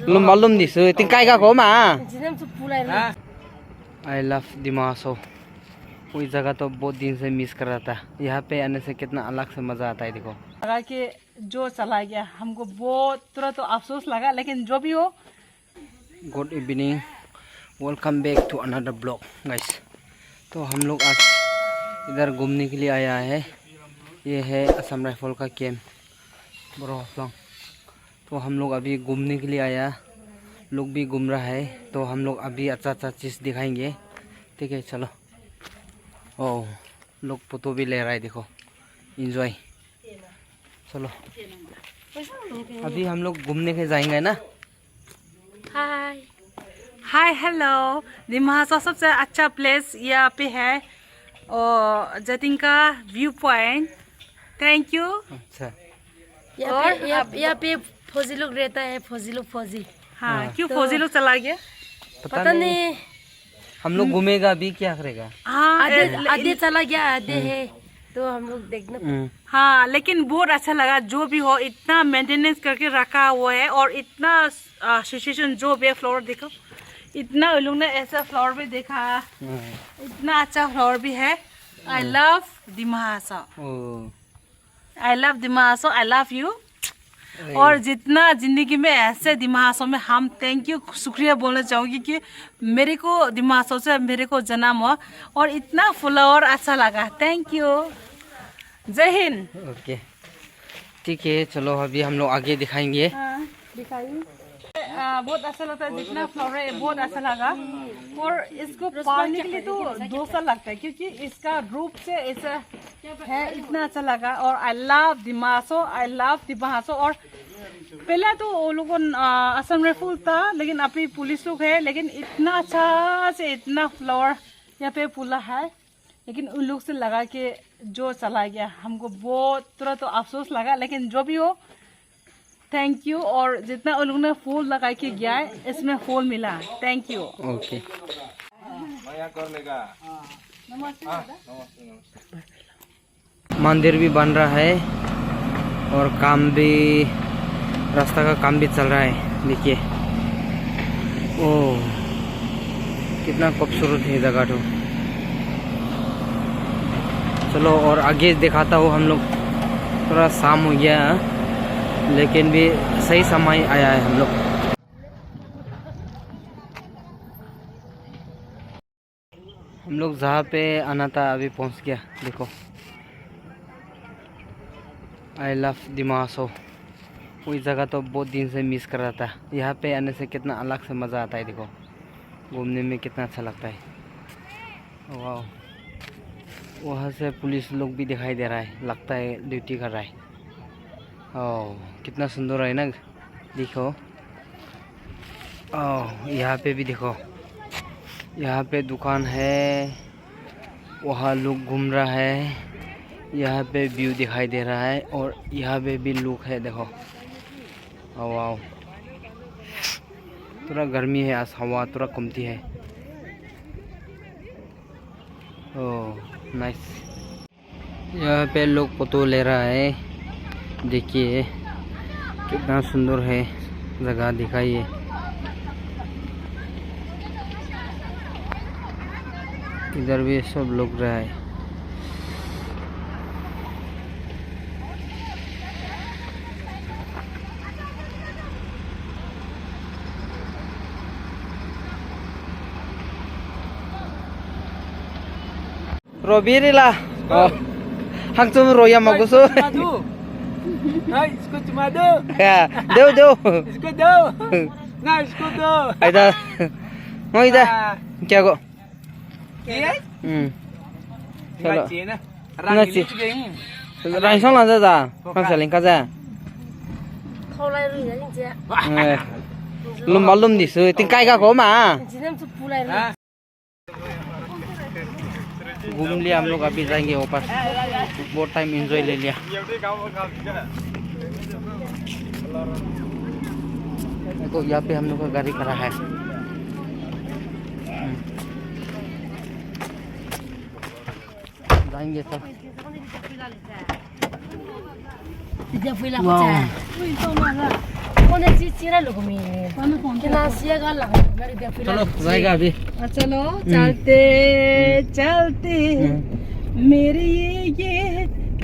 मालूम दिस तिंकाई का को मा आई लव दिमासो। कोई जगह तो बहुत दिन से मिस कर रहा था। यहाँ पे आने से कितना अलग से मजा आता है। देखो लगा कि जो चला गया हमको बहुत थोड़ा तो अफसोस लगा, लेकिन जो भी हो। Good evening, welcome back to another blog guys. तो हम लोग आज इधर घूमने के लिए आया है। ये है असम राइफल का कैंप ब्रोफ्लोंग। तो हम लोग अभी घूमने के लिए आया, लोग भी घूम रहा है। तो हम लोग अभी अच्छा अच्छा चीज़ दिखाएंगे, ठीक है चलो। ओह लोग फोटो भी ले रहा है, देखो एंजॉय। चलो अभी हम लोग घूमने के जाएंगे ना। हाय हाय हेलो, दिमासा सबसे अच्छा प्लेस यहाँ पे है और जतिन का व्यू पॉइंट। Thank you. अच्छा यहाँ पे फौजी लोग रहता है, फौजी। हाँ क्यों फौजी लोग चला गया पता नहीं। हम लोग घूमेगा अभी क्या करेगा। हाँ आधे चला गया, आधे है तो हम लोग देखना। हाँ लेकिन बहुत अच्छा लगा। जो भी हो इतना मेंटेनेंस करके रखा हुआ है और इतना सिचुएशन जो भी है। फ्लोर देखो, इतना उन लोग ने ऐसा फ्लोर भी देखा, इतना अच्छा फ्लोर भी है। I love Dimasa, I love Dimasa, I love you. और जितना जिंदगी में ऐसे दिमासों में हम थैंक यू शुक्रिया बोलना चाहूँगी कि मेरे को दिमासों से मेरे को जन्म हुआ और इतना फ्लावर अच्छा लगा। थैंक यू, जय हिंद। ओके ठीक है चलो अभी हम लोग आगे दिखाएंगे। दिखाइए। बहुत अच्छा लगता है, जितना फ्लावर है बहुत अच्छा लगा। और इसको पालने के लिए तो 2 साल लगता है क्योंकि इसका रूप से ऐसा है, इतना अच्छा लगा। और आई लव दिमासो, आई लव दिमासो। और पहले तो वो लोगों असम राइफल था, लेकिन अभी पुलिस लोग है। लेकिन इतना अच्छा से इतना फ्लावर यहाँ पे फूला है, लेकिन उन लोग से लगा कि जो चला गया हमको बहुत थोड़ा तो अफसोस लगा, लेकिन जो भी हो थैंक यू। और जितना उन लोगों ने फूल लगा के गया है इसमें फूल मिला। Thank you. ओके मंदिर भी बन रहा है और काम भी, रास्ता का काम भी चल रहा है। देखिए ओह कितना खूबसूरत है जगह। तो चलो और आगे दिखाता हूँ। हम लोग थोड़ा शाम हो गया लेकिन भी सही समय आया है हम लोग। हम लोग जहाँ पे आना था अभी पहुँच गया। देखो आई लव दिमासो। कोई जगह तो बहुत दिन से मिस कर रहा था। यहाँ पे आने से कितना अलग से मज़ा आता है। देखो घूमने में कितना अच्छा लगता है। वाह वहाँ से पुलिस लोग भी दिखाई दे रहा है, लगता है ड्यूटी कर रहा है। ओह कितना सुंदर है ना। देखो ओह यहाँ पे भी देखो, यहाँ पे दुकान है, वहाँ लोग घूम रहा है। यहाँ पे व्यू दिखाई दे रहा है और यहाँ पे भी लोग है। देखो वाह थोड़ा गर्मी है आज, हवा थोड़ा कमती है। Oh nice. यहाँ पे लोग फोटो ले रहा है। देखिए कितना सुंदर है जगह, दिखाइए। इधर भी सब लोग रहा है। Robirila. Oh. Hang tum roya maguso. Hai, isku cuma do. Ya, do. Isku do. Nah, isku do. Aida. Mau ida. Kya go? Iya? Chalo. Ngaji na. Rangi itu geng. Rang song lang za. Hang saling ka za. Khâu lai rồi đấy chị ạ. Malum dis tingkai ka ko ma. Chị nem chụp phù lai rồi. घूम लिया हम लोग, अभी जाएंगे ऊपर। बहुत time enjoy ले लिया। देखो यहाँ पे हम लोग का गाड़ी खड़ा है। जाएंगे सब। Dia fui lá com Kone si sira logo mi. Kena siya ga lang. चलो जाएगा अभी चलो चलते चलते मेरे ये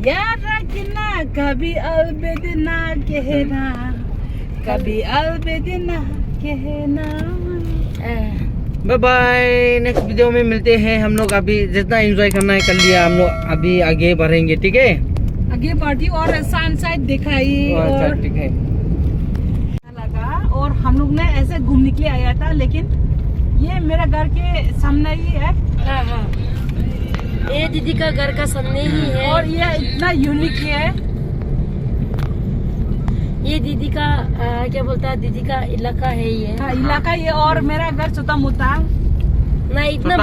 याद रखना कभी अलविदा कहना कभी अलविदा कहना। Bye bye. नेक्स्ट वीडियो में मिलते हैं हम लोग। अभी जितना एंजॉय करना है कर लिया हम लोग, अभी आगे बढ़ेंगे, ठीक है? आगे बढ़ी और सनसेट दिखाई अच्छा, और ठीक है। लगा और हम लोग ने ऐसे घूमने के लिए आया था, लेकिन ये मेरा घर के सामने ही है हाँ हाँ, ये दीदी का घर का सामने ही है। और ये इतना यूनिक है। ये दीदी का क्या बोलता है, दीदी का इलाका है ये। हाँ, इलाका ये और मेरा घर छोटा मोटा ना इतना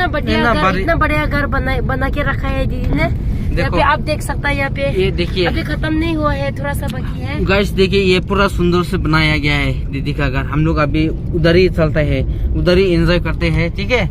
बढ़िया घर बना के रखा है दीदी ने। यहाँ पे आप देख सकता है, यहाँ पे ये देखिए अभी खत्म नहीं हुआ है, थोड़ा सा बाकी है। गाइस देखिए ये पूरा सुंदर से बनाया गया है दीदी का घर। हम लोग अभी उधर ही चलते हैं, उधर ही एंजॉय करते हैं, ठीक है?